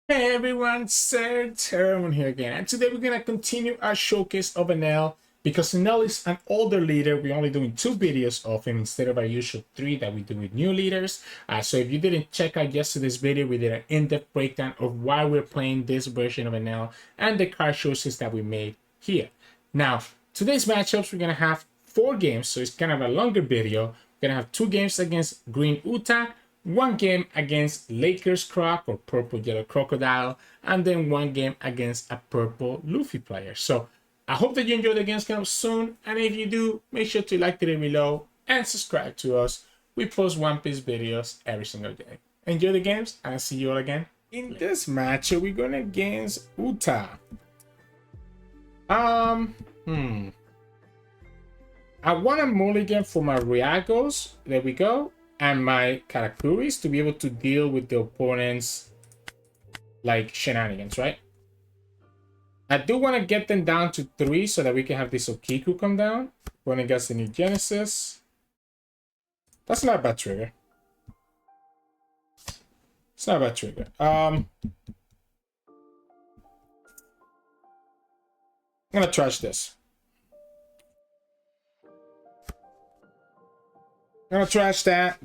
Hey everyone, Sirturmund here again, and today we're gonna continue our showcase of Enel because Enel is an older leader. We're only doing 2 videos of him instead of our usual 3 that we do with new leaders. So if you didn't check out yesterday's video, we did an in-depth breakdown of why we're playing this version of Enel and the card choices that we made here. Now, today's matchups, we're gonna have 4 games, so it's kind of a longer video. We're gonna have 2 games against Green Uta, 1 game against Lakers Croc or Purple Yellow Crocodile, and then 1 game against a Purple Luffy player. So I hope that you enjoy the games coming soon, and if you do, make sure to like the video below and subscribe to us. We post One Piece videos every single day. Enjoy the games, and I'll see you all again. In this match, we're going against Uta. I want a mulligan for my Raigos. There we go. And my Katakuris to be able to deal with the opponent's like shenanigans, right? I do want to get them down to 3 so that we can have this Okiku come down when it gets the new Genesis. That's not a bad trigger. It's not a bad trigger. I'm gonna trash this. I'm gonna trash that.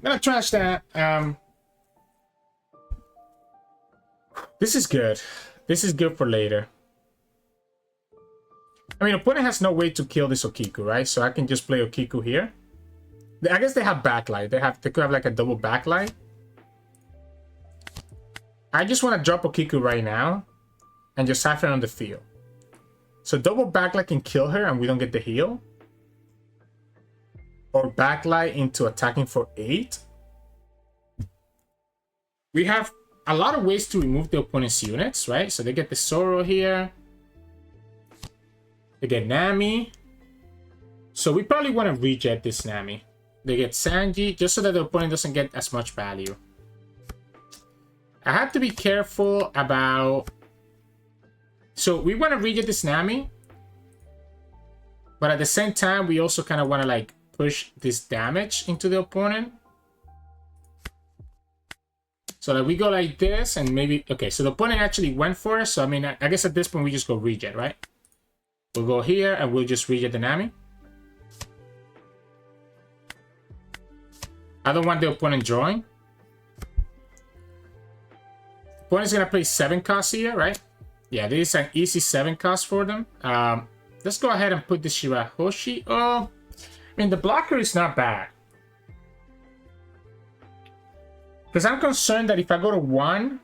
This is good. This is good for later. I mean, opponent has no way to kill this Okiku, right? So I can just play Okiku here. I guess they have backlight. They could have like a double backlight. I just want to drop Okiku right now and just have her on the field. So double backlight can kill her and we don't get the heal. Or backlight into attacking for 8. We have a lot of ways to remove the opponent's units, right? So they get the Zoro here. They get Nami. So we probably want to reject this Nami. They get Sanji, just so that the opponent doesn't get as much value. I have to be careful about... So we want to reject this Nami. But at the same time, we also kind of want to like push this damage into the opponent. So that we go like this and maybe... Okay, so the opponent actually went for it. So I mean, I guess at this point we just go reject, right? We'll go here and we'll just reject the Nami. I don't want the opponent drawing. Opponent's gonna play 7 costs here, right? Yeah, this is an easy 7 cost for them. Let's go ahead and put the Shirahoshi. Oh, I mean, the blocker is not bad. Because I'm concerned that if I go to 1...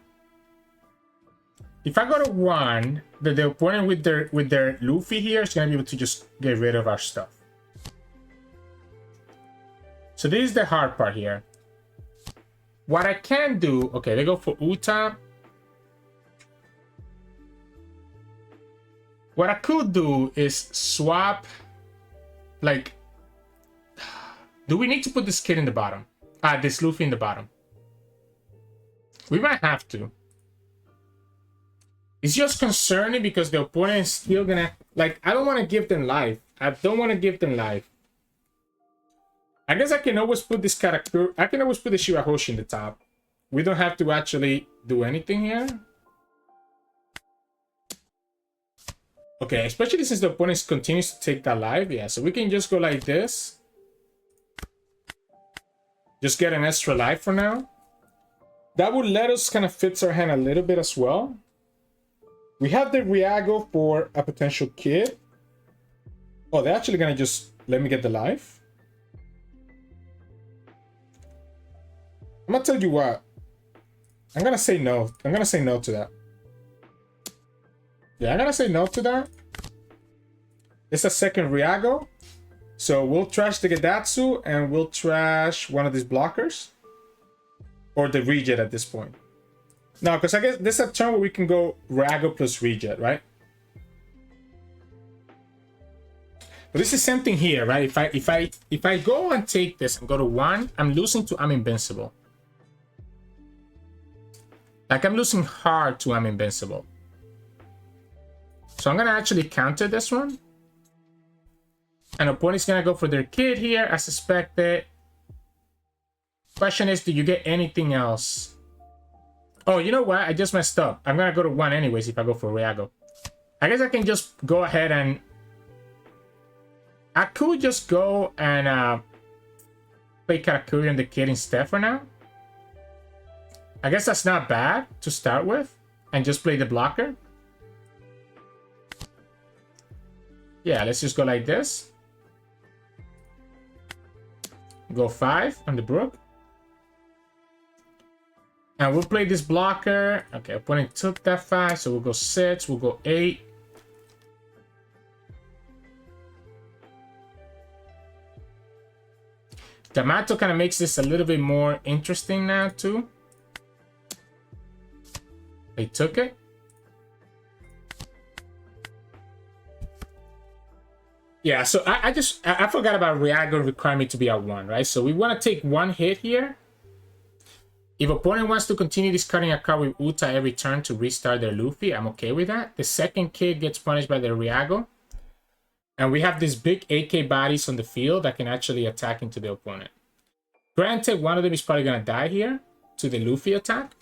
If I go to 1, the opponent with their Luffy here is going to be able to just get rid of our stuff. So this is the hard part here. What I can do... Okay, they go for Uta. What I could do is swap... Like... Do we need to put this kid in the bottom? This Luffy in the bottom. We might have to. It's just concerning because the opponent is still gonna... Like, I don't want to give them life. I don't want to give them life. I guess I can always put this character... I can always put the Shirahoshi in the top. We don't have to actually do anything here. Okay, especially since the opponent continues to take that life. Yeah, so we can just go like this. Just get an extra life for now. That would let us kind of fix our hand a little bit as well. We have the Raigo for a potential kid. Oh, they're actually going to just let me get the life. I'm going to tell you what. I'm going to say no. I'm going to say no to that. Yeah, I'm going to say no to that. It's a second Raigo. So we'll trash the Gedatsu and we'll trash one of these blockers. Or the reject at this point. No, because I guess this is a turn where we can go Raigo plus reject, right? But this is same thing here, right? If I go and take this and go to 1, I'm losing to I'm invincible. Like I'm losing hard to I'm invincible. So I'm gonna actually counter this one. And opponent's gonna go for their kid here, as expected. Question is, do you get anything else? Oh, you know what? I just messed up. I'm gonna go to 1 anyways if I go for Raigo. I guess I can just go ahead and... I could just go and play Katakuri on the kid instead for now. I guess that's not bad to start with. And just play the blocker. Yeah, let's just go like this. Go 5 on the Brook. And we'll play this blocker. Okay, opponent took that 5, so we'll go 6, we'll go 8. Yamato kind of makes this a little bit more interesting now, too. They took it. Yeah, so I forgot about Raigo requiring me to be at 1, right? So we want to take 1 hit here. If opponent wants to continue discarding a card with Uta every turn to restart their Luffy, I'm okay with that. The second kid gets punished by the Raigo. And we have these big AK bodies on the field that can actually attack into the opponent. Granted, one of them is probably going to die here to the Luffy attack.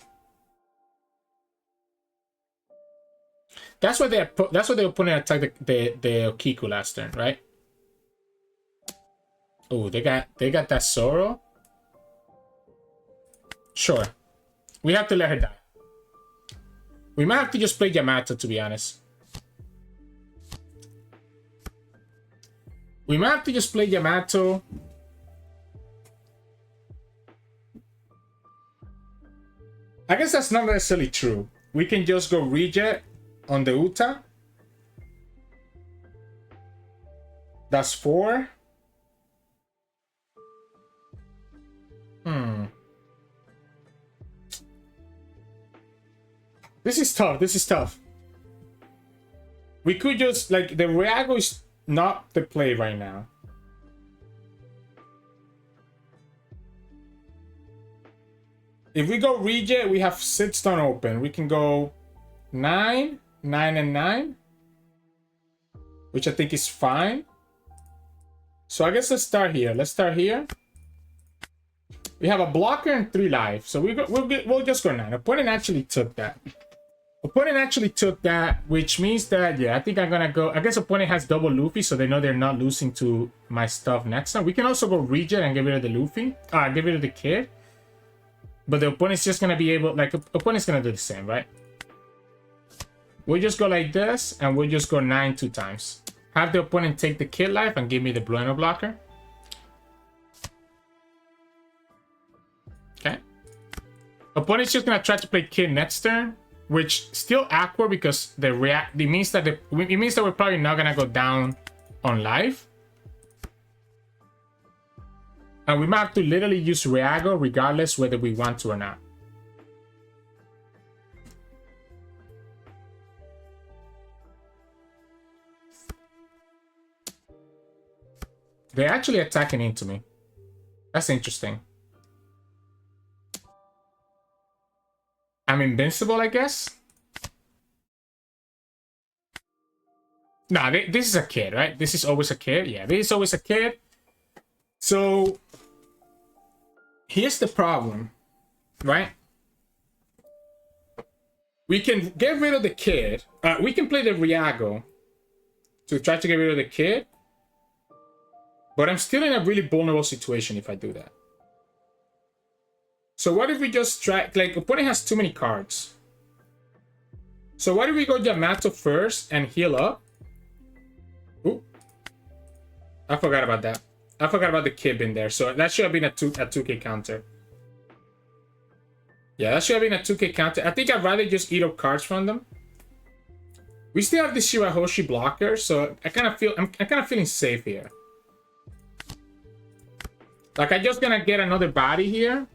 That's what the opponent attacked the Okiku last turn, right? Oh, they got that Zoro. Sure. We have to let her die. We might have to just play Yamato, to be honest. We might have to just play Yamato. I guess that's not necessarily true. We can just go reject on the Uta. That's 4. This is tough. This is tough. We could just, like, the Raigo is not the play right now. If we go reject, we have 6 turn open. We can go 9, 9, and 9, which I think is fine. So I guess let's start here. Let's start here. We have a blocker and 3 life. So we'll just go 9. Opponent actually took that. Opponent actually took that, which means that, yeah, I think I'm gonna go. I guess opponent has double Luffy, so they know they're not losing to my stuff next time. We can also go reject and get rid of the Luffy. Get rid of the kid. But the opponent's just gonna be able, like, opponent's gonna do the same, right? We'll just go like this, and we'll just go 9 2 times. Have the opponent take the kid life and give me the Blue Enel blocker. Okay. Opponent's just gonna try to play kid next turn, which still awkward because it means that we're probably not gonna go down on life. And we might have to literally use Raigo regardless whether we want to or not. They're actually attacking into me. That's interesting. I'm invincible, I guess. Nah, this is a kid, right? This is always a kid. Yeah, this is always a kid. So here's the problem, right? We can get rid of the kid. We can play the Raigo to try to get rid of the kid. But I'm still in a really vulnerable situation if I do that. So what if we just try, like, opponent has too many cards. So what if we go Yamato first and heal up? Ooh. I forgot about that. I forgot about the kid in there. So that should have been a 2k counter. Yeah, that should have been a 2k counter. I think I'd rather just eat up cards from them. We still have the Shirahoshi blocker, so I'm kind of feeling safe here. Like, I'm just gonna get another body here.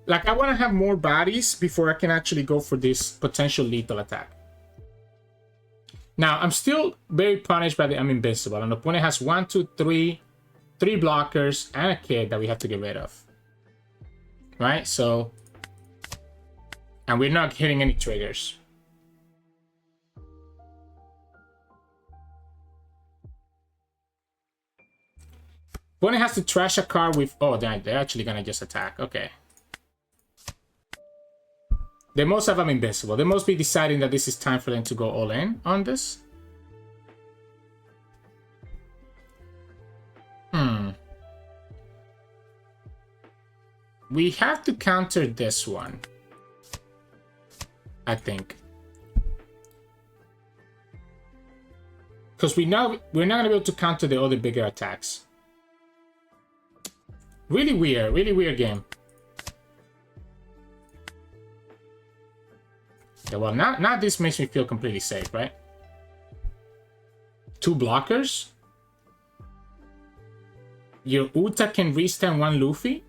Like, I want to have more bodies before I can actually go for this potential lethal attack. Now, I'm still very punished by the I'm invincible. And the opponent has 1, 2, 3 blockers and a kid that we have to get rid of. Right? So, and we're not hitting any triggers. Opponent has to trash a card with... Oh, they're actually going to just attack. Okay. They most have them invincible. They must be deciding that this is time for them to go all in on this. We have to counter this one, I think. Because we're not going to be able to counter the other bigger attacks. Really weird game. Yeah, well, now this makes me feel completely safe, right? 2 blockers. Your Uta can restand 1 Luffy.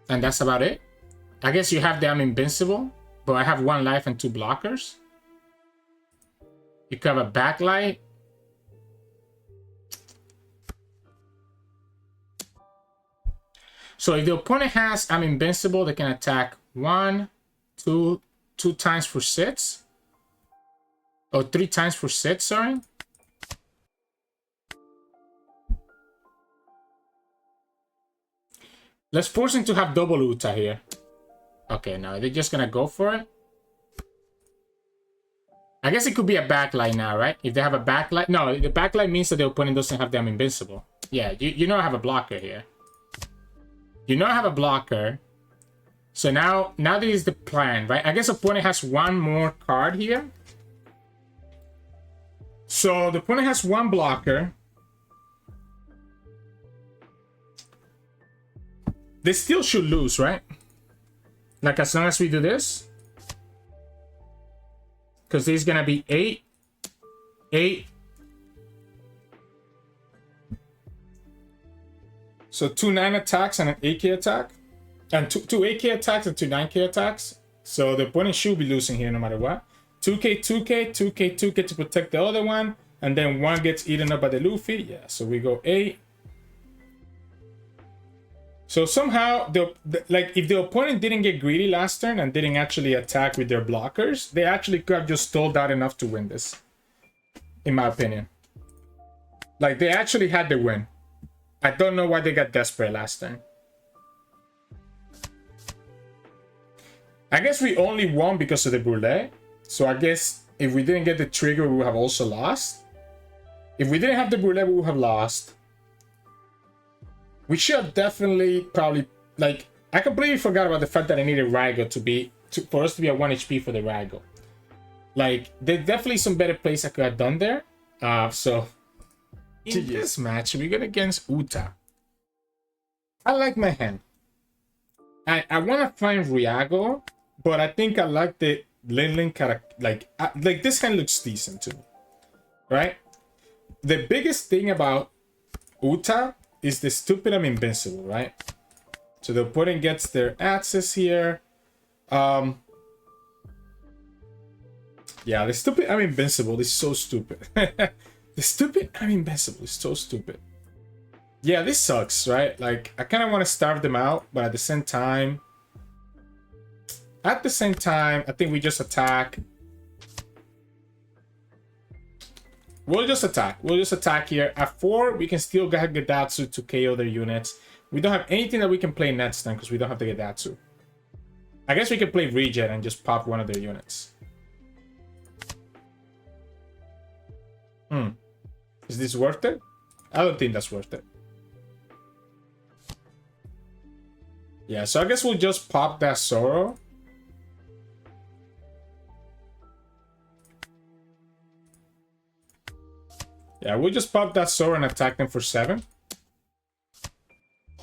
And that's about it. I guess you have the I'm invincible, but I have 1 life and 2 blockers. You could have a backlight. So if the opponent has I'm invincible, they can attack 1, 2 times for 6. Or 3 times for 6, sorry. Let's force him to have double Uta here. Okay, no, they're just gonna go for it. I guess it could be a backlight now, right? If they have a backlight. No, the backlight means that the opponent doesn't have them invincible. Yeah, you know I have a blocker here. You know I have a blocker. So now this is the plan, right? I guess opponent has 1 more card here. So the opponent has 1 blocker. They still should lose, right? Like as long as we do this. Because this is going to be 8. 8. So 2 9 attacks and an 8k attack. And 2 8k attacks and 2 9k attacks. So the opponent should be losing here no matter what. 2k, 2k, 2k, 2k to protect the other one. And then 1 gets eaten up by the Luffy. Yeah, so we go 8. So somehow, like if the opponent didn't get greedy last turn and didn't actually attack with their blockers, they actually could have just stalled out enough to win this. In my opinion. Like they actually had the win. I don't know why they got desperate last turn. I guess we only won because of the Brulee. So I guess if we didn't get the trigger, we would have also lost. If we didn't have the Brulee, we would have lost. We should have definitely probably, like, I completely forgot about the fact that I needed Raigo for us to be at 1 HP for the Raigo. Like, there's definitely some better plays I could have done there. So, in this match, we're going against Uta. I like my hand. I want to find Raigo, but I think I like the Linlin character. Like, this hand looks decent to me. Right? The biggest thing about Uta is the stupid I'm invincible, right? So the opponent gets their access here. Yeah, the stupid I'm invincible is so stupid. The stupid I'm invincible is so stupid. Yeah, this sucks, right? Like, I kind of want to starve them out, but at the same time, I think we just attack. We'll just attack. We'll just attack here. At 4, we can still get Gedatsu to KO their units. We don't have anything that we can play next time because we don't have the Gedatsu. I guess we can play Regen and just pop one of their units. Is this worth it? I don't think that's worth it. Yeah, so I guess we'll just pop that Zoro. Yeah, we'll just pop that Zoro and attack them for 7.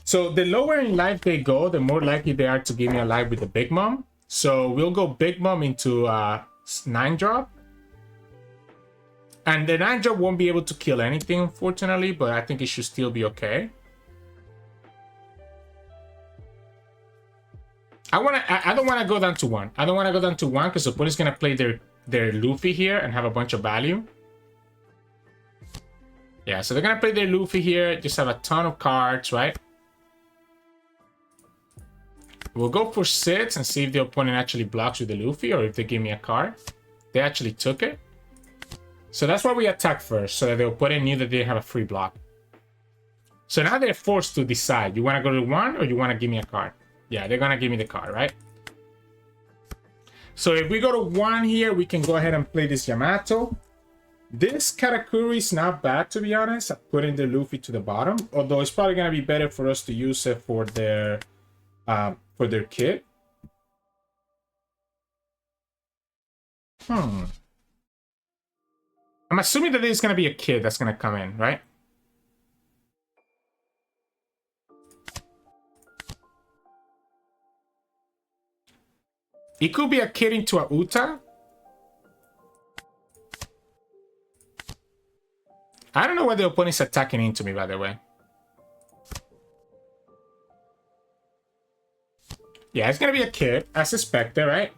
So the lower in life they go, the more likely they are to give me a life with the Big Mom. So we'll go Big Mom into 9-drop. And the 9-drop won't be able to kill anything, unfortunately, but I think it should still be okay. I don't want to go down to 1. I don't want to go down to 1 because the opponent's going to play their Luffy here and have a bunch of value. Yeah, so they're going to play their Luffy here, just have a ton of cards, right? We'll go for 6 and see if the opponent actually blocks with the Luffy or if they give me a card. They actually took it. So that's why we attack first, so that the opponent knew that they have a free block. So now they're forced to decide. You want to go to 1 or you want to give me a card? Yeah, they're going to give me the card, right? So if we go to 1 here, we can go ahead and play this Yamato. This Katakuri is not bad, to be honest. I'm putting the Luffy to the bottom, although it's probably gonna be better for us to use it for their kit. I'm assuming that there's gonna be a kid that's gonna come in, right? It could be a kid into a Uta. I don't know why the opponent's attacking into me, by the way. Yeah, it's gonna be a kid, as suspected, right?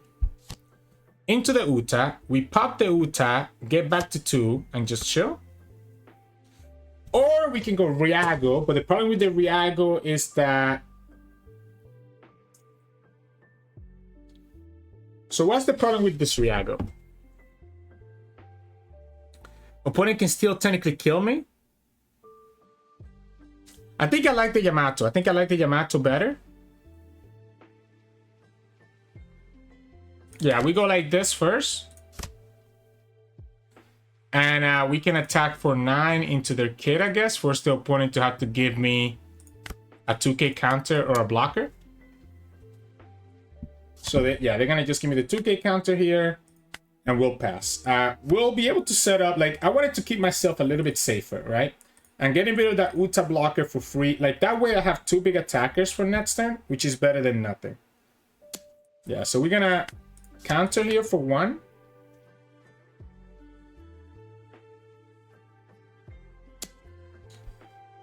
Into the Uta. We pop the Uta, get back to 2, and just chill. Or we can go Raigo, but the problem with the Raigo is that... So what's the problem with this Raigo? Opponent can still technically kill me. I think I like the Yamato. I think I like the Yamato better. Yeah, we go like this first. And we can attack for 9 into their kit, I guess. Force the opponent to have to give me a 2k counter or a blocker. So, yeah, they're going to just give me the 2k counter here. And we'll pass. We'll be able to set up, like, I wanted to keep myself a little bit safer, right? And getting rid of that Uta blocker for free. Like, that way I have 2 big attackers for next turn, which is better than nothing. Yeah, so we're going to counter here for 1.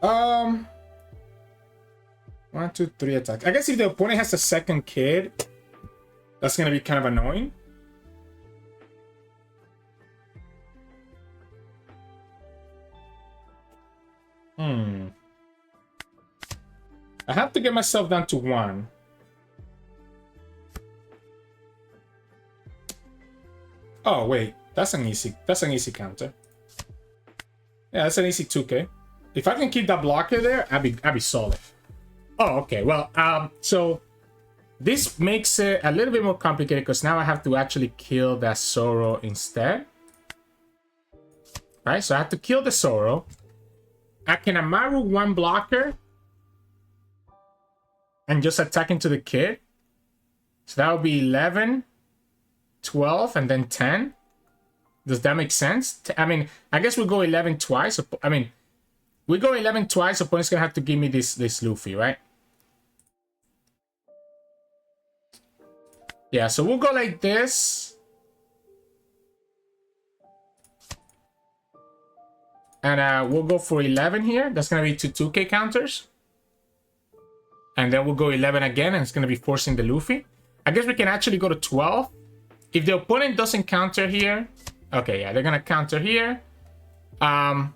One, 2, 3 attacks. I guess if the opponent has a second kid, that's going to be kind of annoying. I have to get myself down to 1. Oh wait, that's an easy counter. Yeah, that's an easy 2k. If I can keep that blocker there, I'd be solid. Oh, okay. Well, so this makes it a little bit more complicated because now I have to actually kill that Zoro instead. Right, so I have to kill the Zoro. I can Amaru 1 blocker and just attack into the kid. So that would be 11, 12, and then 10. Does that make sense? I mean, I guess we'll go 11 twice. I mean, we go 11 twice. Opponent's gonna have to give me this Luffy, right? Yeah, so we'll go like this. And we'll go for 11 here. That's going to be 2 2k counters. And then we'll go 11 again, and it's going to be forcing the Luffy. I guess we can actually go to 12. If the opponent doesn't counter here... Okay, yeah, they're going to counter here. And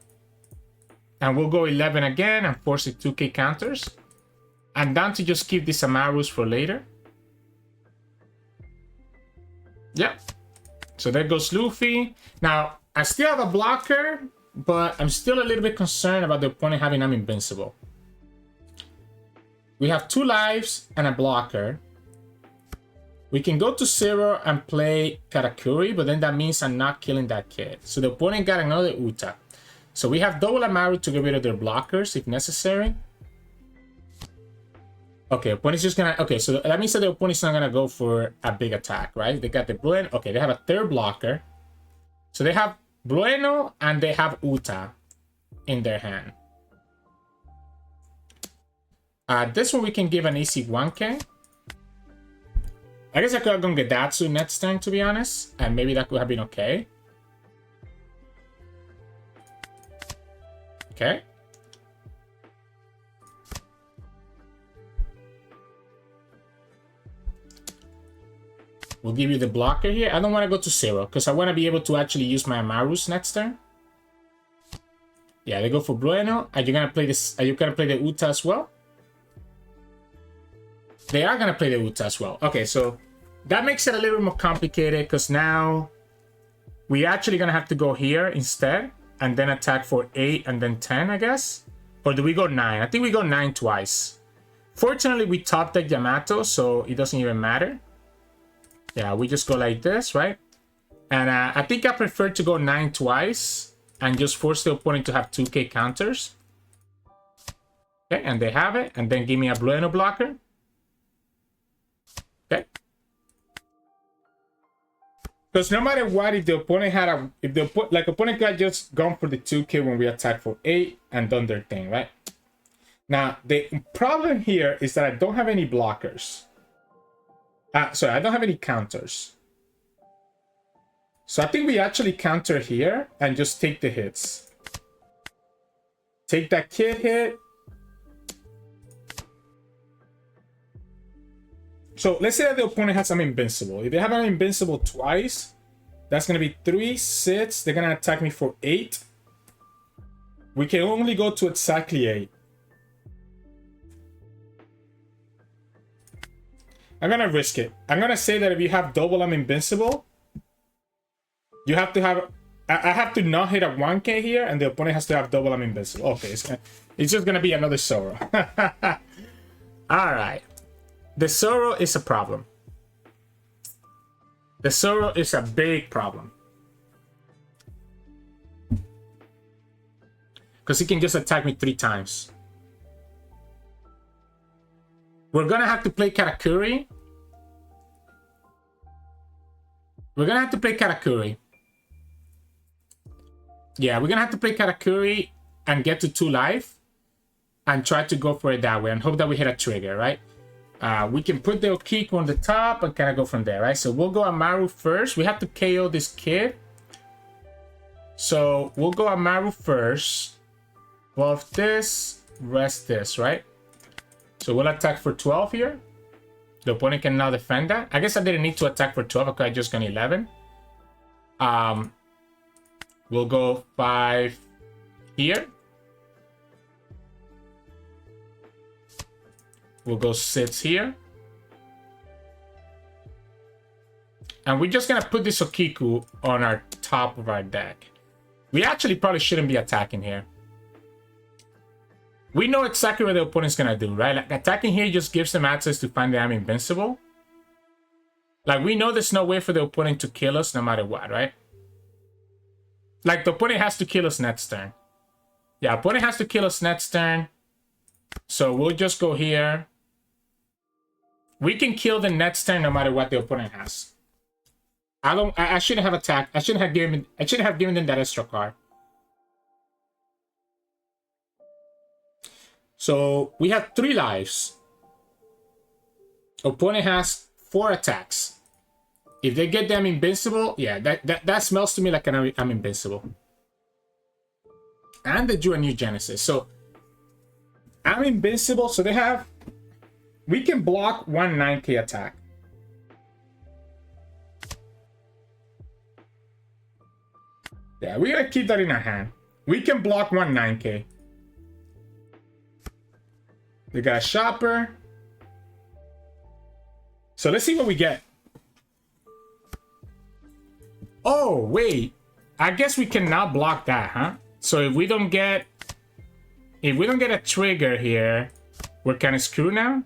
we'll go 11 again and force the 2k counters. I'm down to just keep these Amarus for later. Yep. So there goes Luffy. Now, I still have a blocker... But I'm still a little bit concerned about the opponent having I'm invincible. We have 2 lives and a blocker. We can go to 0 and play Katakuri, but then that means I'm not killing that kid. So the opponent got another Uta. So we have double Amaru to get rid of their blockers if necessary. Okay, opponent's just gonna... Okay, so that means that the opponent's not gonna go for a big attack, right? They got the Brulee. Okay, they have a 3rd blocker. So they have Brulee and they have Uta in their hand. This one we can give an easy 1k. I guess I could have gone Gedatsu next turn, to be honest. And maybe that could have been okay. Okay. We'll give you the blocker here. I don't want to go to 0 because I want to be able to actually use my Amarus next turn. Yeah, they go for Brulee. Are you gonna play this? Are you gonna play the Uta as well? They are gonna play the Uta as well. Okay, so that makes it a little more complicated because now we're actually gonna have to go here instead and then attack for 8 and then 10, I guess. Or do we go 9? I think we go 9 twice. Fortunately, we topped the Yamato, so it doesn't even matter. Yeah, we just go like this, right? And I think I prefer to go 9 twice and just force the opponent to have 2k counters. Okay, and they have it. And then give me a Blue Enel blocker. Okay. Because no matter what, if the opponent had a... If the opponent got just gone for the 2k when we attack for 8 and done their thing, right? Now, the problem here is that I don't have any blockers. Sorry, I don't have any counters. So I think we actually counter here and just take the hits. Take that kid hit. So let's say that the opponent has some invincible. If they have an invincible twice, that's going to be 3, 6. They're going to attack me for 8. We can only go to exactly 8. I'm going to risk it. I'm going to say that if you have double I'm invincible, you have to have... I have to not hit a 1k here, and the opponent has to have double I'm invincible. Okay, it's just going to be another Zoro. Alright. The Zoro is a problem. The Zoro is a big problem. Because he can just attack me 3 times. We're gonna have to play Katakuri. We're gonna have to play Katakuri. Yeah, we're gonna have to play Katakuri and get to 2 life. And try to go for it that way and hope that we hit a trigger, right? We can put the Okiku on the top and kind of go from there, right? So we'll go Amaru first. We have to KO this kid. So we'll go Amaru first. Buff this, rest this, right? So we'll attack for 12 here. The opponent can now defend that. I guess I didn't need to attack for 12 because I just got 11. We'll go 5 here. We'll go 6 here. And we're just going to put this Okiku on our top of our deck. We actually probably shouldn't be attacking here. We know exactly what the opponent's going to do, right? Like, attacking here just gives them access to find that I'm invincible. Like, we know there's no way for the opponent to kill us no matter what, right? Like, the opponent has to kill us next turn. Yeah, opponent has to kill us next turn. So we'll just go here. We can kill the next turn no matter what the opponent has. I shouldn't have attacked. I shouldn't have given them that extra card. So we have 3 lives. Opponent has 4 attacks. If they get them invincible, yeah, that smells to me like I'm invincible. And they drew a new Genesis. So I'm invincible, so they have... We can block 1 9k attack. Yeah, we gotta keep that in our hand. We can block 1 9k. They got a shopper. So let's see what we get. Oh, wait. I guess we can now block that, huh? So if we don't get a trigger here, we're kind of screwed now.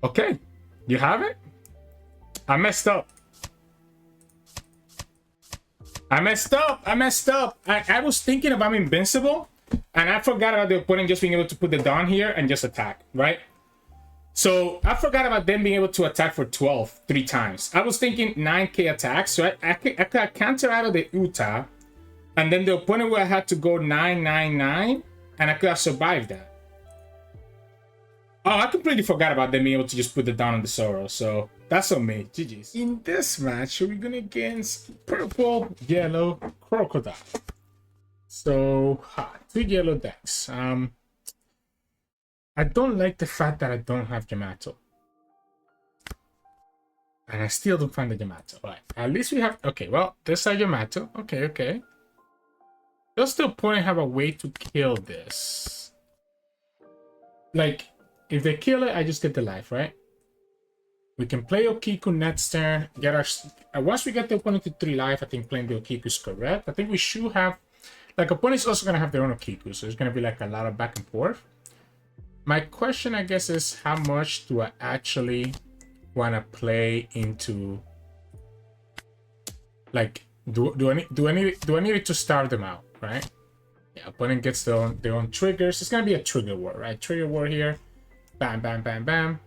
Okay, you have it? I messed up. I messed up. I was thinking of I'm invincible, and I forgot about the opponent just being able to put the Dawn here and just attack, right? So I forgot about them being able to attack for 12 3 times. I was thinking 9k attacks, so I could counter out of the Uta, and then the opponent would have had to go 999, and I could have survived that. Oh, I completely forgot about them being able to just put the Dawn on the Zoro, so that's on me. GG's. In this match, we're going against Purple Yellow Crocodile. So, 2 yellow decks. I don't like the fact that I don't have Yamato. And I still don't find the Yamato. All right, at least we have... Okay, well, there's our Yamato. Okay. Does the opponent have a way to kill this? Like... If they kill it, I just get the life, right? We can play Okiku next turn. Get our once we get the opponent to 3 life, I think playing the Okiku is correct. I think we should have Like, opponent's also gonna have their own Okiku, so it's gonna be like a lot of back and forth. My question, I guess, is how much do I actually want to play into? Like, do I need it to start them out, right? Yeah, opponent gets their own triggers. It's gonna be a trigger war, right? Trigger war here. Bam, bam, bam, bam.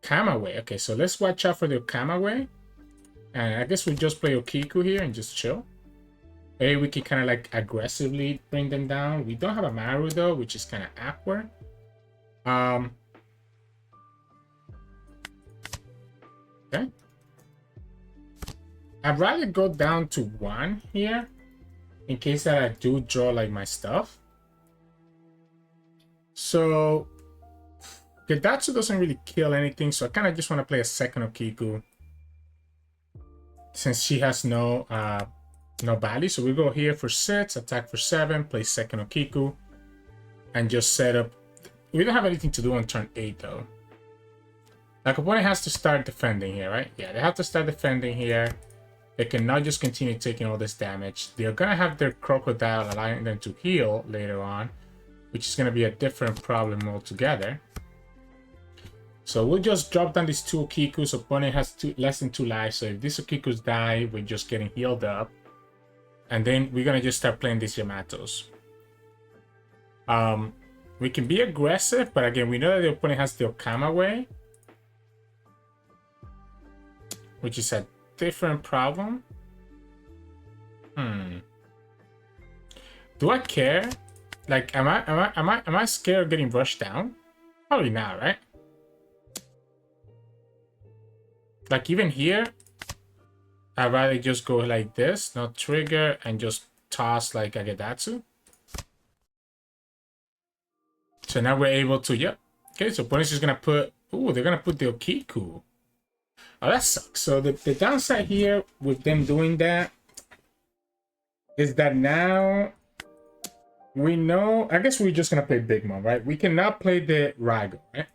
Kamaway. Okay, so let's watch out for the Kamaway. And I guess we'll just play Okiku here and just chill. Maybe we can kind of like aggressively bring them down. We don't have a Amaru though, which is kind of awkward. Okay. I'd rather go down to 1 here in case that I do draw like my stuff. So Gedatsu doesn't really kill anything, so I kind of just want to play a second Okiku since she has no value. So we go here for 6, attack for 7, play second Okiku, and just set up. We don't have anything to do on turn 8 though. Like, opponent has to start defending here, right? Yeah, they have to start defending here. They cannot just continue taking all this damage. They're gonna have their Crocodile allowing them to heal later on, which is gonna be a different problem altogether. So we'll just drop down these 2 Okikus. Opponent has less than 2 lives, so if these Okikus die, we're just getting healed up. And then we're gonna just start playing these Yamatos. We can be aggressive, but again, we know that the opponent has the Kamaway, which is a different problem. Do I care? Like, am I scared of getting rushed down? Probably not, right? Like, even here, I'd rather just go like this, not trigger, and just toss like a Gedatsu. So now we're able to, yep. Okay, so opponent's just gonna put, ooh, they're gonna put the Okiku. Oh, that sucks. So the downside here with them doing that is that now we know, I guess we're just gonna play Big Mom, right? We cannot play the Raigo, right?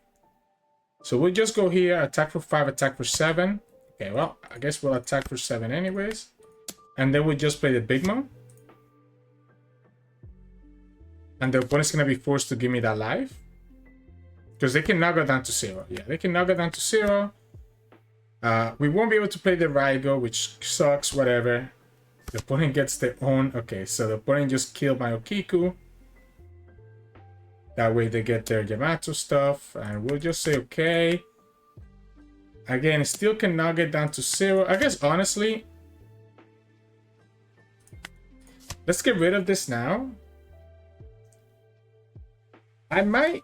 So we'll just go here, attack for 5, attack for 7. Okay, well, I guess we'll attack for 7 anyways. And then we'll just play the Big Mom. And the opponent's going to be forced to give me that life. Because they can now go down to 0. Yeah, they can now go down to 0. We won't be able to play the Raigo, which sucks, whatever. The opponent gets their own. Okay, so the opponent just killed my Okiku. That way they get their Yamato stuff, and we'll just say okay. Again, it still cannot get down to 0. I guess, honestly, let's get rid of this now. I might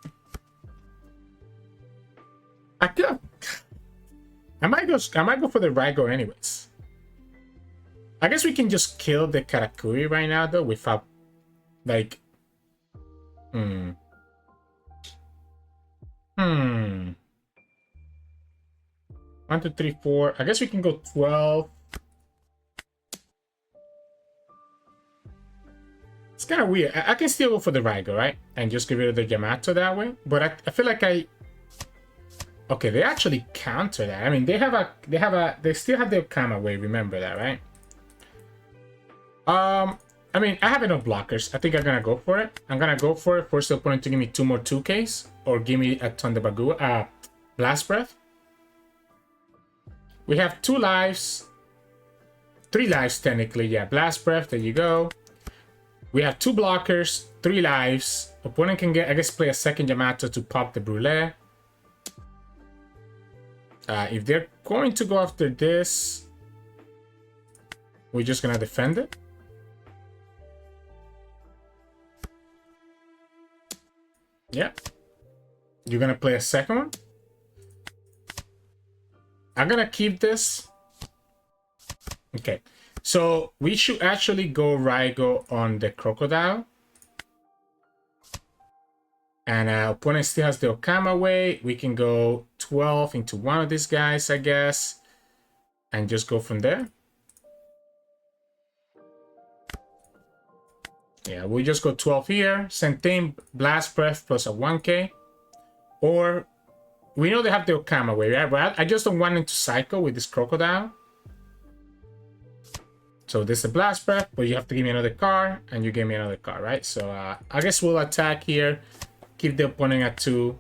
go for the Raigo anyways. I guess we can just kill the Katakuri right now though without, like, 1, 2, 3, 4. I guess we can go 12. It's kind of weird. I can still go for the Raigo, right? And just get rid of the Yamato that way. But I feel like okay, they actually counter that. I mean, they still have their Kamaway. Remember that, right? I mean, I have enough blockers. I think I'm gonna go for it. I'm gonna go for it. Force the opponent to give me 2 more 2Ks, or give me a ton of Blast Breath. We have 2 lives, 3 lives technically. Yeah, Blast Breath. There you go. We have 2 blockers, 3 lives. Opponent can get, I guess, play a second Yamato to pop the Brulee. If they're going to go after this, we're just gonna defend it. Yeah. You're gonna play a second one. I'm gonna keep this. Okay. So we should actually go Raigo on the Crocodile. And opponent still has the Kamaway. We can go 12 into one of these guys, I guess. And just go from there. Yeah, we'll just go 12 here. Same thing, Blast Breath plus a 1K. Or, we know they have the Kamaway, right? But I just don't want them to cycle with this Crocodile. So this is a blast breath, but you have to give me another card, and you give me another card, right? So I guess we'll attack here, keep the opponent at 2.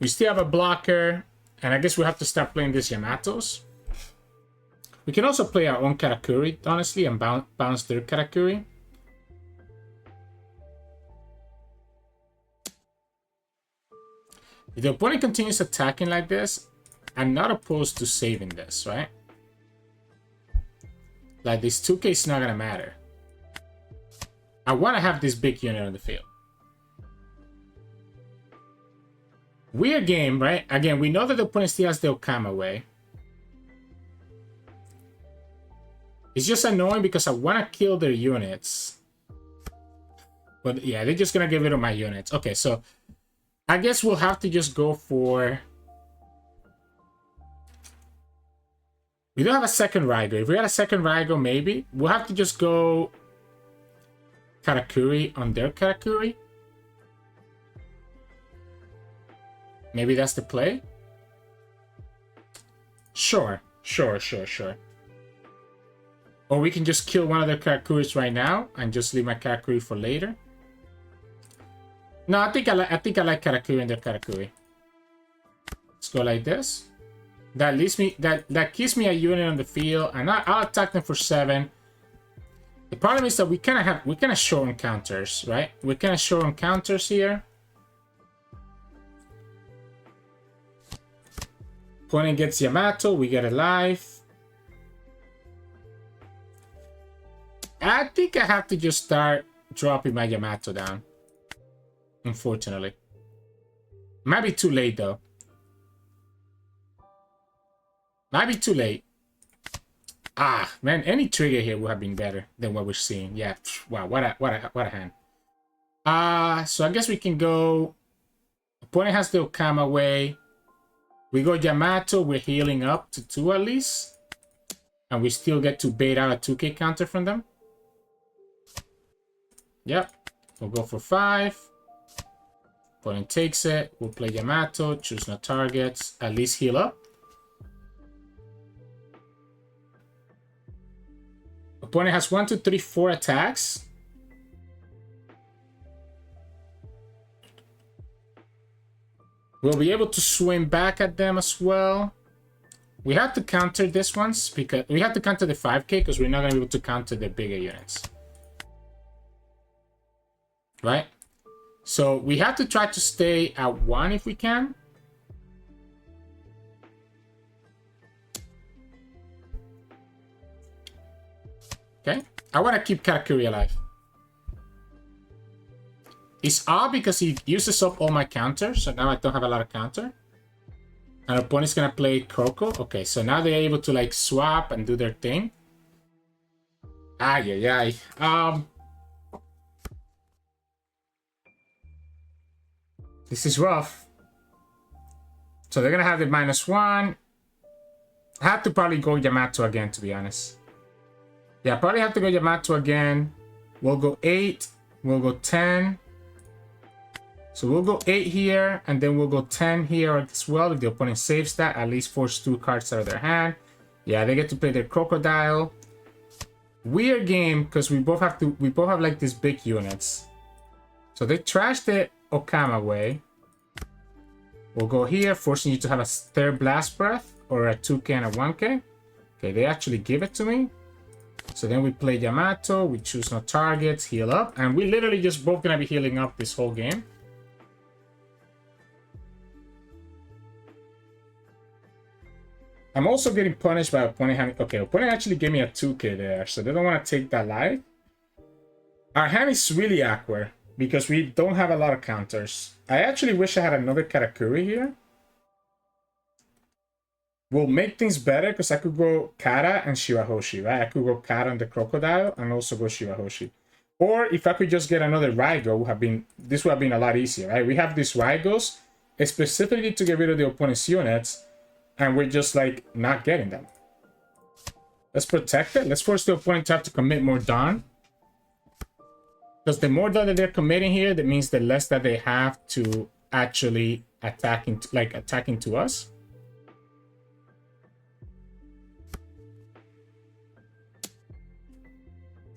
We still have a blocker, and I guess we have to start playing these Yamatos. We can also play our own Katakuri, honestly, and bounce their Katakuri. If the opponent continues attacking like this, I'm not opposed to saving this, right? Like, this 2k is not going to matter. I want to have this big unit on the field. Weird game, right? Again, we know that the opponent still has the Okama way. It's just annoying because I want to kill their units. But yeah, they're just going to get rid of my units. Okay, so I guess we'll have to just go for... We don't have a second Raigo. If we had a second Raigo, maybe. We'll have to just go Katakuri on their Katakuri. Maybe that's the play? Sure. Or we can just kill one of their Katakuris right now and just leave my Katakuri for later. No, I think I like Katakuri and their Katakuri. Let's go like this. That leaves me that keeps me a unit on the field, and I'll attack them for 7. The problem is that we kind of show encounters, right? We kind of show encounters here. Opponent gets Yamato, we get a life. I think I have to just start dropping my Yamato down. Unfortunately. Might be too late though. Might be too late. Ah, man, any trigger here would have been better than what we're seeing. Yeah, wow, what a hand. So I guess we can go... Opponent has the Okama way. We go Yamato, we're healing up to 2 at least. And we still get to bait out a 2k counter from them. Yep, we'll go for 5. Opponent takes it, we'll play Yamato, choose no targets, at least heal up. Opponent has 1, 2, 3, 4 attacks. We'll be able to swing back at them as well. We have to counter this ones because we have to counter the 5k because we're not going to be able to counter the bigger units. Right? So we have to try to stay at 1 if we can. Okay, I want to keep Katakuri alive. It's odd because he uses up all my counters, so now I don't have a lot of counter. And opponent's gonna play Croco. Okay, so now they're able to like swap and do their thing. Ay. This is rough. So they're gonna have the -1. I have to probably go Yamato again, to be honest. Yeah, probably have to go Yamato again. We'll go 8. We'll go 10. So we'll go 8 here, and then we'll go 10 here as well. If the opponent saves that, at least force 2 cards out of their hand. Yeah, they get to play their Crocodile. Weird game, because we both have like these big units. So they trashed the Okama way. We'll go here, forcing you to have a third Blast Breath, or a 2k and a 1k. Okay, they actually give it to me. So then we play Yamato, we choose no targets, heal up, and we literally just both gonna be healing up this whole game. I'm also getting punished by opponent having... Okay, opponent actually gave me a 2k there, so they don't want to take that life. Our hand is really awkward, because we don't have a lot of counters. I actually wish I had another Katakuri here. Will make things better, because I could go Kata and Shirahoshi, right? I could go Kata on the Crocodile, and also go Shirahoshi. Or if I could just get another Raigo, this would have been a lot easier, right? We have these Raigos, specifically to get rid of the opponent's units, and we're just like not getting them. Let's protect it. Let's force the opponent to have to commit more Dawn. Because the more Dawn that they're committing here, that means the less that they have to actually attacking to us.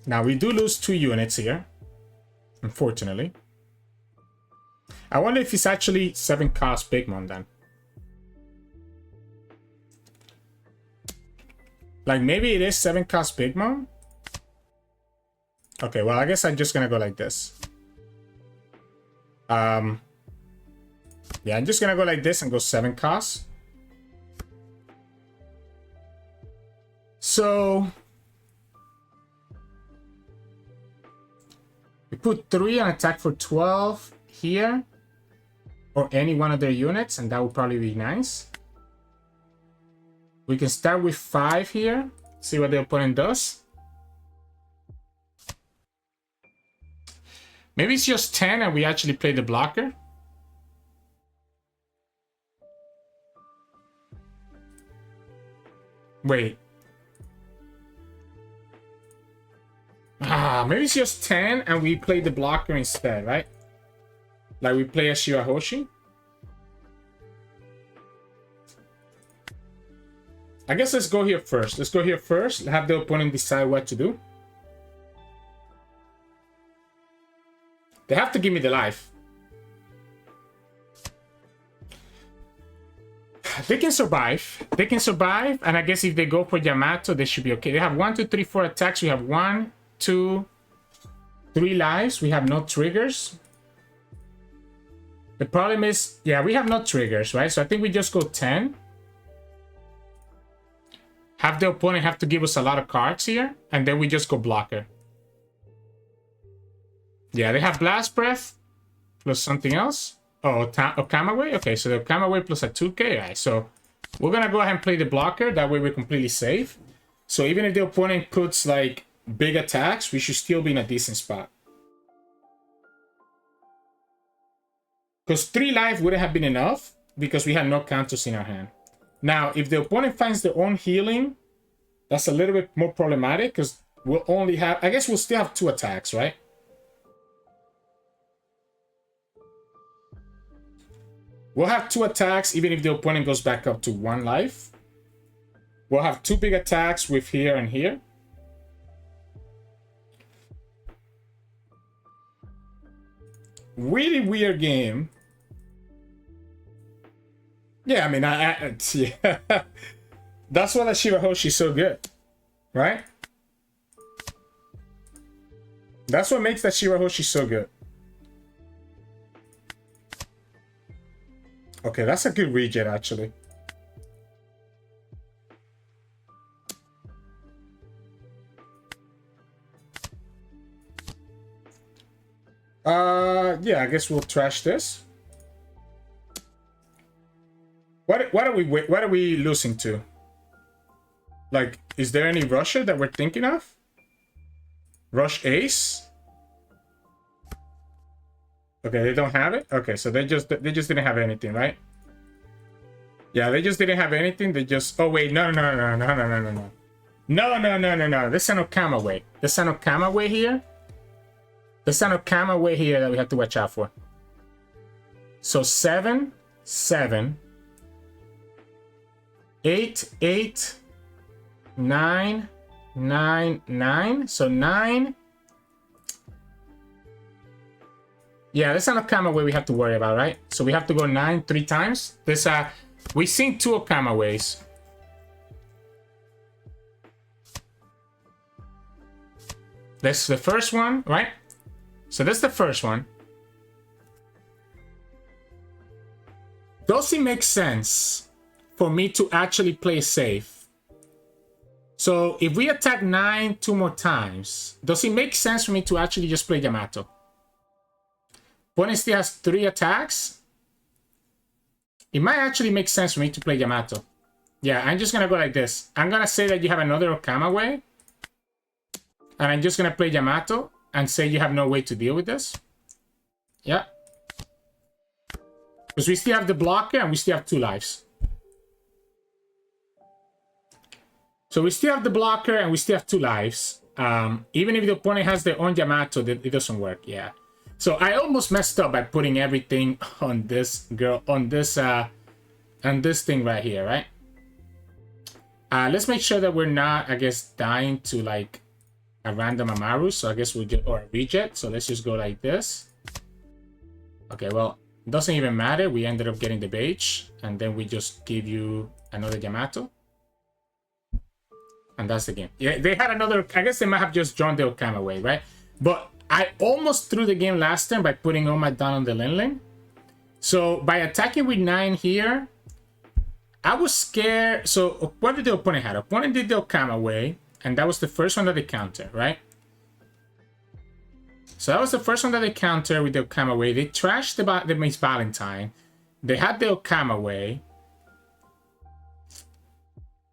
Now we do lose 2 units here, unfortunately. I wonder if it's actually 7 cost Big Mom then. Like maybe it is 7 cost Big Mom? Okay, well I guess I'm just gonna go like this. Yeah, I'm just gonna go like this and go 7 costs. So we put 3 on attack for 12 here, or any one of their units, and that would probably be nice. We can start with 5 here, see what the opponent does. Maybe it's just 10 and we actually play the blocker. Wait. Maybe it's just 10 and we play the blocker instead, right? Like we play a Shirahoshi. I guess let's go here first. Let's go here first. Have the opponent decide what to do. They have to give me the life. They can survive. They can survive. And I guess if they go for Yamato, they should be okay. They have 1, 2, 3, 4 attacks. We have 1, 2, 3 lives. We have no triggers. The problem is, yeah, we have no triggers, right? So I think we just go 10. Have the opponent have to give us a lot of cards here. And then we just go blocker. Yeah, they have Blast Breath plus something else. Oh, Okamaway? Okay, so the Okamaway plus a 2k. Right, so we're going to go ahead and play the blocker. That way we're completely safe. So even if the opponent puts like big attacks, we should still be in a decent spot. Because 3 life wouldn't have been enough because we had no counters in our hand. Now, if the opponent finds their own healing, that's a little bit more problematic because we'll only have... I guess we'll still have 2 attacks, right? We'll have 2 attacks even if the opponent goes back up to 1 life. We'll have 2 big attacks with here and here. Really weird game. Yeah, I mean, yeah. That's why the Shirahoshi is so good, right? That's what makes that Shirahoshi so good. Okay, that's a good reject, actually. Yeah, I guess we'll trash this. What are we losing to? Like, is there any rusher that we're thinking of? Rush Ace? Okay, they don't have it? Okay, so they just didn't have anything, right? Yeah, they just didn't have anything. They just... Oh, wait. No. No. There's an Okamaway. There's an Okamaway here. There's an Okamaway here that we have to watch out for. So 7, 7, 8, 8, 9, 9, 9. So 9. Yeah, there's an Okamaway we have to worry about, right? So we have to go 9 3 times. There's a... We've seen 2 Okamaways. That's the first one, right? So that's the first one. Does it make sense for me to actually play safe? So if we attack 9 2 more times, does it make sense for me to actually just play Yamato? Opponent still has 3 attacks. It might actually make sense for me to play Yamato. Yeah, I'm just going to go like this. I'm going to say that you have another Okamaway. And I'm just going to play Yamato and say you have no way to deal with this. Yeah. Because we still have the blocker and we still have 2 lives. So we still have the blocker and we still have 2 lives. Even if the opponent has their own Yamato, it doesn't work. Yeah. So I almost messed up by putting everything on this girl, on this thing right here, right? Let's make sure that we're not, I guess, dying to like a random Amaru. So I guess we'll get, or a reject. So let's just go like this. Okay, well, it doesn't even matter. We ended up getting the beige. And then we just give you another Yamato. And that's the game. Yeah, they had another, I guess they might have just drawn the Okama away, right? But I almost threw the game last time by putting all my down on the Linlin. So by attacking with 9 here, I was scared. So what did the opponent have? Opponent did the Okama away, and that was the first one that they counter, right? So that was the first one that they counter with the Okama away. They trashed the Miss Valentine. They had the Okama away.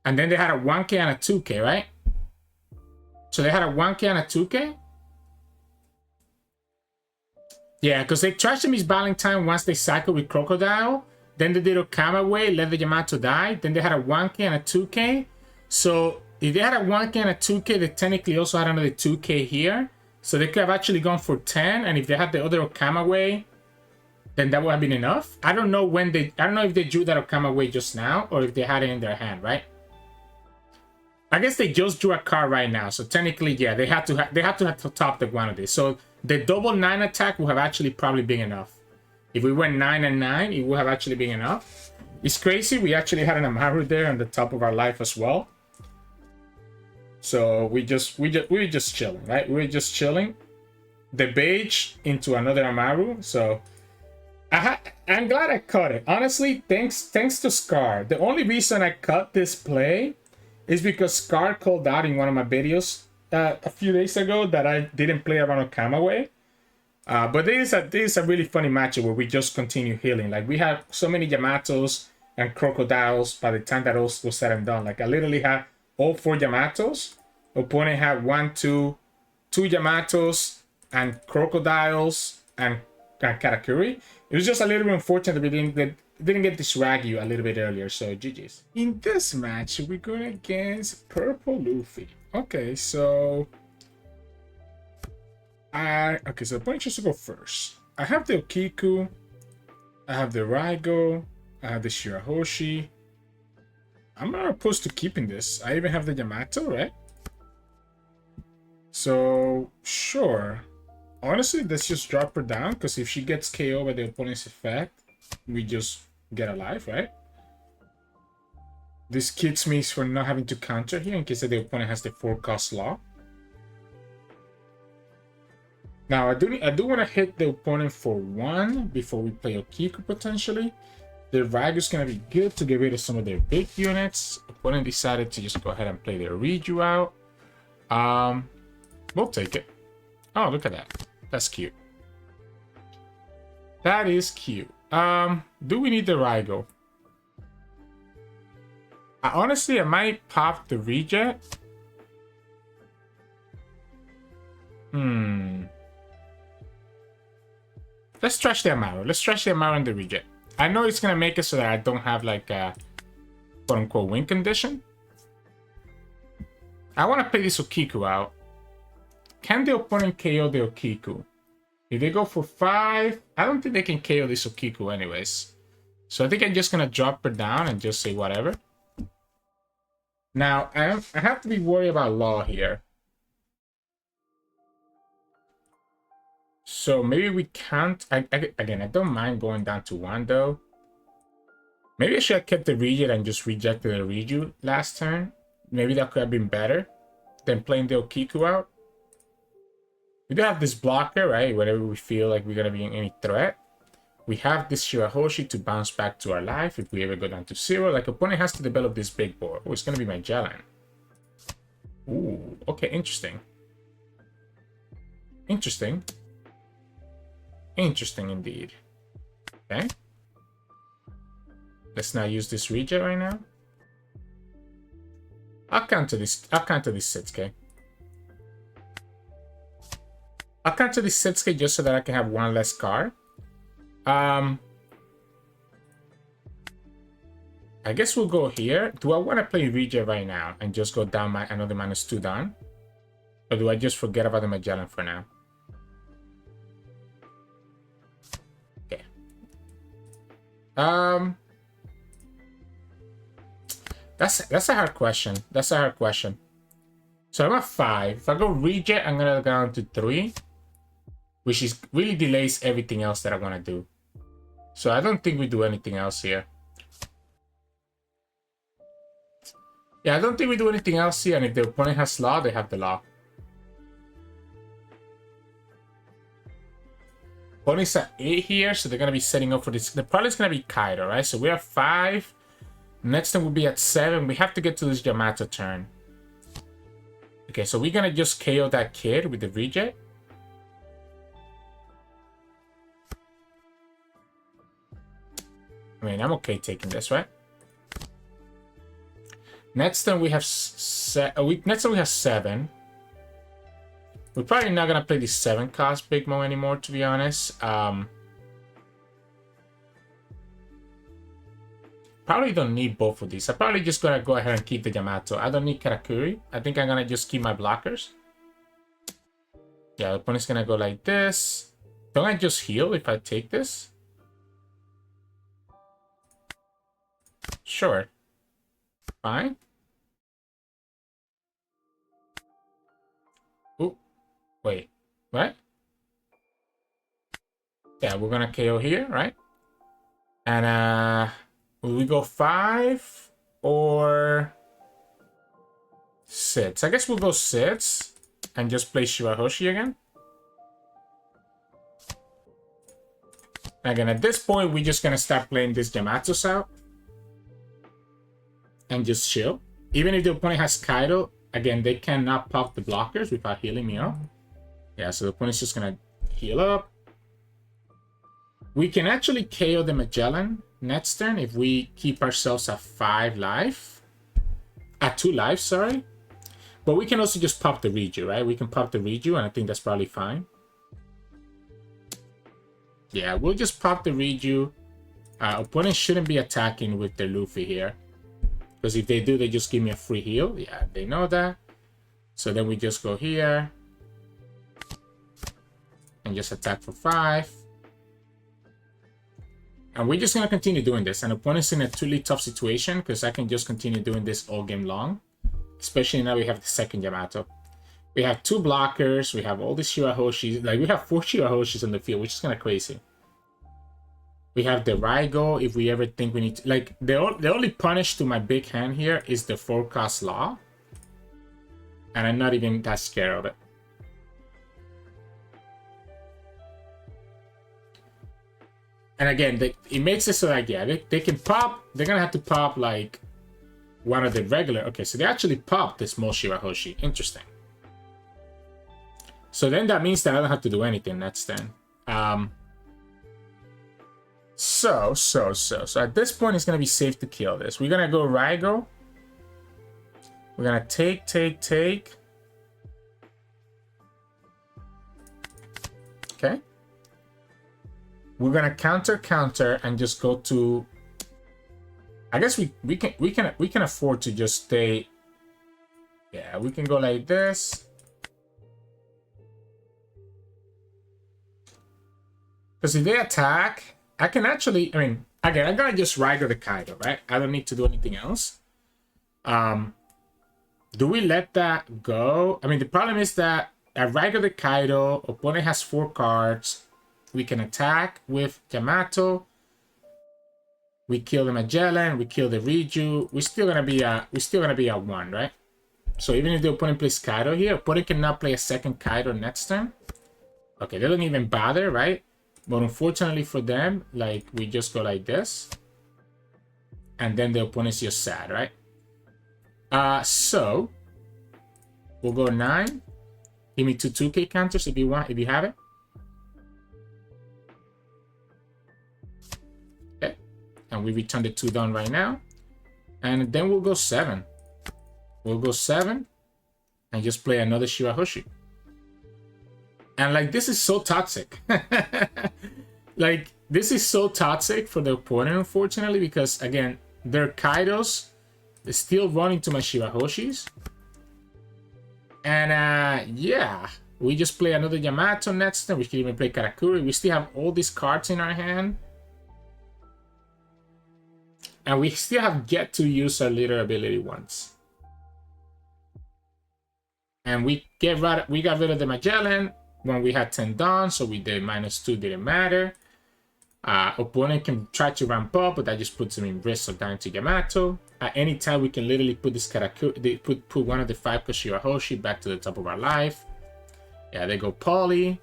And then they had a 1k and a 2k, right? So they had a 1k and a 2k? Yeah, because they trashed the Miss Valentine once they cycled with Crocodile. Then they did Okama away, let the Yamato die. Then they had a 1k and a 2k. So if they had a 1k and a 2k, they technically also had another 2k here. So they could have actually gone for 10. And if they had the other Okama away, then that would have been enough. I don't know when they, I don't know if they drew that Okama away just now or if they had it in their hand, right? I guess they just drew a card right now. So technically, yeah, they had to have top deck one of these. So the double 9 attack would have actually probably been enough. If we went 9 and 9, it would have actually been enough. It's crazy. We actually had an Amaru there on the top of our life as well. So we were just chilling, right? We were just chilling. The beige into another Amaru. So I'm glad I caught it. Honestly, thanks to Scar. The only reason I cut this play is because Scar called out in one of my videos a few days ago that I didn't play around Okama way. But this is a really funny matchup where we just continue healing. Like, we had so many Yamatos and Crocodiles by the time that all was said and done. Like, I literally had all 4 Yamatos. Opponent had 2 Yamatos and Crocodiles and Katakuri. It was just a little bit unfortunate that we didn't get this Raigo a little bit earlier, so GG's. In this match, we're going against Purple Luffy. Okay, so okay, so the point is to go first. I have the Okiku, I have the Raigo, I have the Shirahoshi. I'm not opposed to keeping this. I even have the Yamato, right? So sure. Honestly, let's just drop her down, because if she gets KO by the opponent's effect, we just get a life, right? This kits me for not having to counter here in case that the opponent has the 4-cost law. Now, I do want to hit the opponent for 1 before we play Okiku potentially. The Raigo is going to be good to get rid of some of their big units. Opponent decided to just go ahead and play their Riju out. We'll take it. Oh, look at that. That's cute. That is cute. Do we need the Raigo? Honestly, I might pop the reject. Let's trash the Amaru. Let's trash the Amaru and the reject. I know it's gonna make it so that I don't have like a quote-unquote win condition. I want to play this Okiku out. Can the opponent KO the Okiku? If they go for 5, I don't think they can KO this Okiku anyways. So I think I'm just gonna drop her down and just say whatever. Now, I have to be worried about law here. So maybe we can't... Again, I don't mind going down to 1 though. Maybe I should have kept the reject and just rejected the Riju last turn. Maybe that could have been better than playing the Okiku out. We do have this blocker, right? Whenever we feel like we're going to be in any threat. We have this Shirahoshi to bounce back to our life if we ever go down to 0. Like, opponent has to develop this big board. Oh, it's going to be my Magellan. Ooh, okay, interesting. Interesting. Interesting indeed. Okay. Let's not use this reject right now. I'll counter this 6k. I'll counter this 6k just so that I can have 1 less card. I guess we'll go here. Do I want to play reject right now and just go down another -2 down? Or do I just forget about the Magellan for now? Okay. That's a hard question. That's a hard question. So I'm at 5. If I go reject, I'm gonna go down to 3, which is really delays everything else that I'm gonna do. So I don't think we do anything else here. Yeah, I don't think we do anything else here. And if the opponent has law, they have the law. Opponent's at 8 here, so they're gonna be setting up for this. The probably is gonna be Kaido, right? So we're at 5. Next time will be at 7. We have to get to this Yamato turn. Okay, so we're gonna just KO that kid with the reject. I mean, I'm okay taking this, right? Next time we have next time we have 7. We're probably not gonna play the 7 cost Big Mo anymore, to be honest. Probably don't need both of these. I'm probably just gonna go ahead and keep the Yamato. I don't need Katakuri. I think I'm gonna just keep my blockers. Yeah, the opponent's gonna go like this. Don't I just heal if I take this? Sure. Fine. Ooh. Wait. What? Yeah, we're gonna KO here, right? And will we go 5 or 6? I guess we'll go 6 and just play Shirahoshi again. Again, at this point, we're just gonna start playing this Yamato's out and just chill. Even if the opponent has Kaido, again, they cannot pop the blockers without healing me up. Yeah, so the opponent's just gonna heal up. We can actually KO the Magellan next turn if we keep ourselves at 5 life. At 2 lives, sorry. But we can also just pop the Riju, right? We can pop the Riju, and I think that's probably fine. Yeah, we'll just pop the Riju. Opponent shouldn't be attacking with the Luffy here. Because if they do, they just give me a free heal. Yeah, they know that. So then we just go here. And just attack for 5. And we're just going to continue doing this. And opponent's in a truly tough situation because I can just continue doing this all game long. Especially now we have the second Yamato. We have 2 blockers. We have all the Shirahoshis. Like, we have 4 Shirahoshis on the field, which is kind of crazy. We have the Raigo if we ever think we need to... Like, the only punish to my big hand here is the forecast law. And I'm not even that scared of it. And again, it makes it so that, yeah, they can pop... They're going to have to pop, like, one of the regular... Okay, so they actually popped the small Shirahoshi. Interesting. So then that means that I don't have to do anything next turn. So at this point, it's going to be safe to kill this. We're going to go Raigo. We're going to take. Okay. We're going to counter, and just go to... I guess we can afford to just stay... Yeah, we can go like this. Because if they attack... I can actually, I mean, again, I'm gonna just Raigo the Kaido, right? I don't need to do anything else. Do we let that go? I mean, the problem is that at Raigo the Kaido, opponent has 4 cards. We can attack with Yamato. We kill the Magellan. We kill the Riju. We're still gonna be at 1, right? So even if the opponent plays Kaido here, opponent cannot play a second Kaido next turn. Okay, they don't even bother, right? But unfortunately for them, like, we just go like this. And then the opponent's just sad, right? So we'll go 9. Give me 2 2K counters if you want, if you have it. Okay. And we return the 2 down right now. And then we'll go 7. We'll go 7 and just play another Shirahoshi. And, like, this is so toxic. Like, this is so toxic for the opponent, unfortunately, because, again, their Kaidos is still running to my Shirahoshis. And, yeah, we just play another Yamato next turn. We can even play Katakuri. We still have all these cards in our hand. And we still have yet to use our leader ability once. And we got rid of the Magellan when we had 10 done, so we did -2, didn't matter. Opponent can try to ramp up, but that just puts him in risk of down to Yamato. At any time, we can literally put this Katakuri, put one of the 5 Shirahoshi back to the top of our life. Yeah, they go Poly.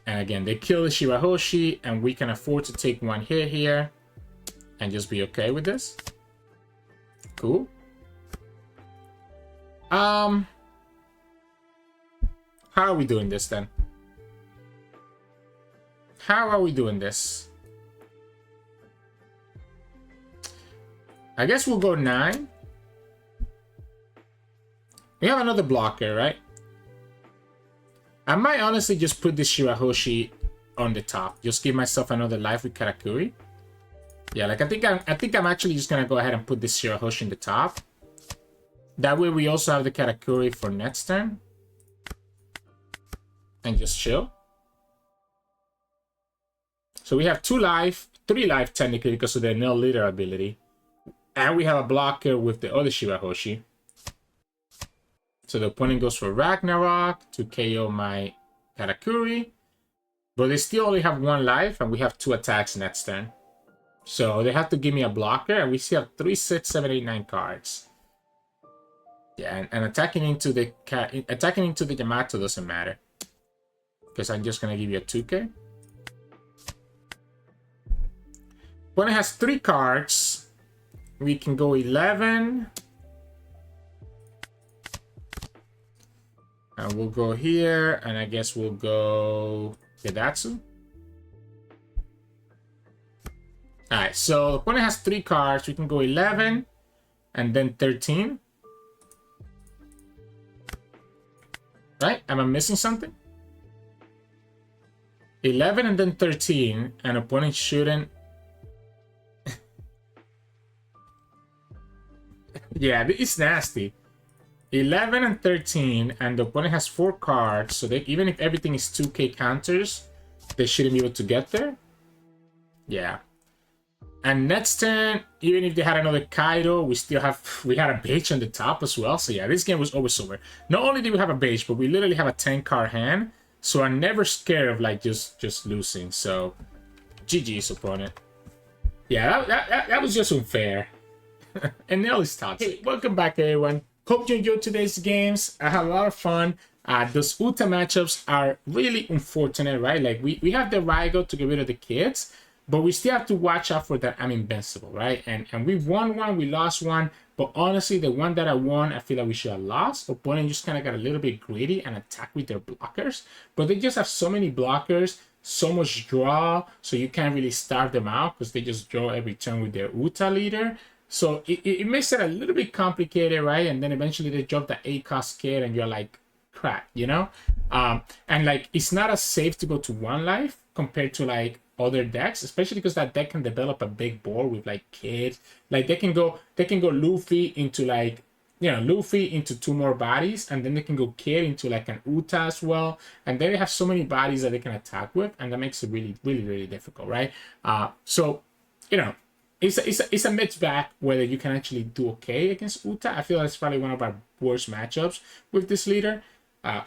And again, they kill the Shirahoshi, and we can afford to take one hit here and just be okay with this. Cool. How are we doing this then? How are we doing this? I guess we'll go 9. We have another blocker, right? I might honestly just put this Shirahoshi on the top. Just give myself another life with Katakuri. Yeah, like I think I'm actually just gonna go ahead and put this Shirahoshi in the top. That way we also have the Katakuri for next turn. And just chill. So we have 2 life, 3 life technically because of the Enel leader ability. And we have a blocker with the other Shirahoshi. So the opponent goes for Ragnarok to KO my Katakuri. But they still only have 1 life and we have 2 attacks next turn. So they have to give me a blocker and we still have 3, 6, 7, 8, 9 cards. Yeah, and attacking into the Yamato doesn't matter. Because I'm just gonna give you a 2k. Opponent has 3 cards. We can go 11. And we'll go here, and I guess we'll go Gedatsu. Alright, so the opponent has 3 cards. We can go 11 and then 13. Right? Am I missing something? 11 and then 13, and opponent shouldn't. Yeah, it's nasty. 11 and 13, and the opponent has 4 cards, so even if everything is 2k counters, they shouldn't be able to get there. Yeah. And next turn, even if they had another Kaido, we had a Beige on the top as well. So yeah, this game was always over. Not only did we have a Beige, but we literally have a 10 card hand. So I'm never scared of like just losing. So GG's opponent. Yeah, that was just unfair. And Enel is toxic. Hey, welcome back everyone. Hope you enjoyed today's games. I had a lot of fun. Those Uta matchups are really unfortunate, right? Like we have the Raigo to get rid of the kids, but we still have to watch out for that I'm invincible, right? And we won one, we lost one, but honestly, the one that I won, I feel like we should have lost. Opponent just kind of got a little bit greedy and attacked with their blockers, but they just have so many blockers, so much draw, so you can't really starve them out because they just draw every turn with their Uta leader. So it makes it a little bit complicated, right? And then eventually they drop the 8-cost kid and you're like, crap, you know? And like, it's not as safe to go to 1 life compared to like other decks, especially because that deck can develop a big board with like kids. Like they can go Luffy into like, you know, Luffy into 2 more bodies, and then they can go kid into like an Uta as well. And then they have so many bodies that they can attack with, and that makes it really, really, really difficult, right? So, you know, it's a mixed bag whether you can actually do okay against Uta. I feel that's probably one of our worst matchups with this leader.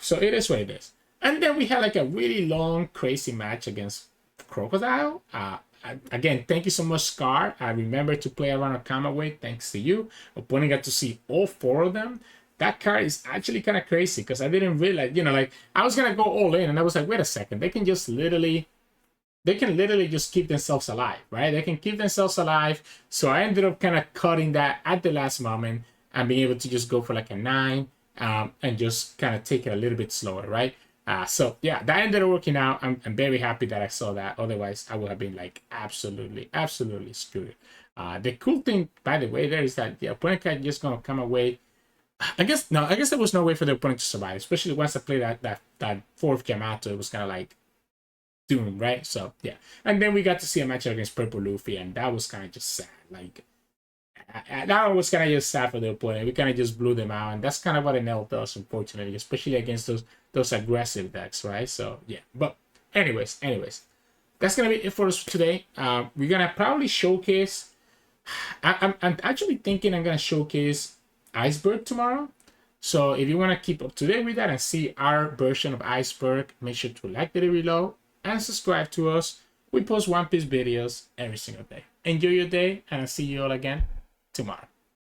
So it is what it is. And then we had like a really long, crazy match against Crocodile. Again, thank you so much, Scar. I remember to play around a Kama weight thanks to you. Opponent got to see all 4 of them. That card is actually kind of crazy because I didn't realize, you know, like I was gonna go all in and I was like, wait a second, they can literally just keep themselves alive, right? They can keep themselves alive. So I ended up kind of cutting that at the last moment and being able to just go for like a 9 and just kind of take it a little bit slower, right? So yeah, that ended up working out. I'm very happy that I saw that. Otherwise, I would have been like absolutely screwed. The cool thing, by the way, there is that the opponent can just gonna come away. I guess there was no way for the opponent to survive, especially once I played that 4th Yamato. It was kind of like doom, right? So yeah, and then we got to see a match against Purple Luffy, and that was kind of just sad. Like that was kind of just sad for the opponent. We kind of just blew them out, and that's kind of what Enel does, unfortunately, especially against those aggressive decks, right? So yeah, but anyways, that's gonna be it for us today. We're gonna probably showcase. I'm actually thinking I'm gonna showcase Iceberg tomorrow. So if you want to keep up to date with that and see our version of Iceberg, make sure to like the video below and subscribe to us. We post One Piece videos every single day. Enjoy your day, and I'll see you all again tomorrow.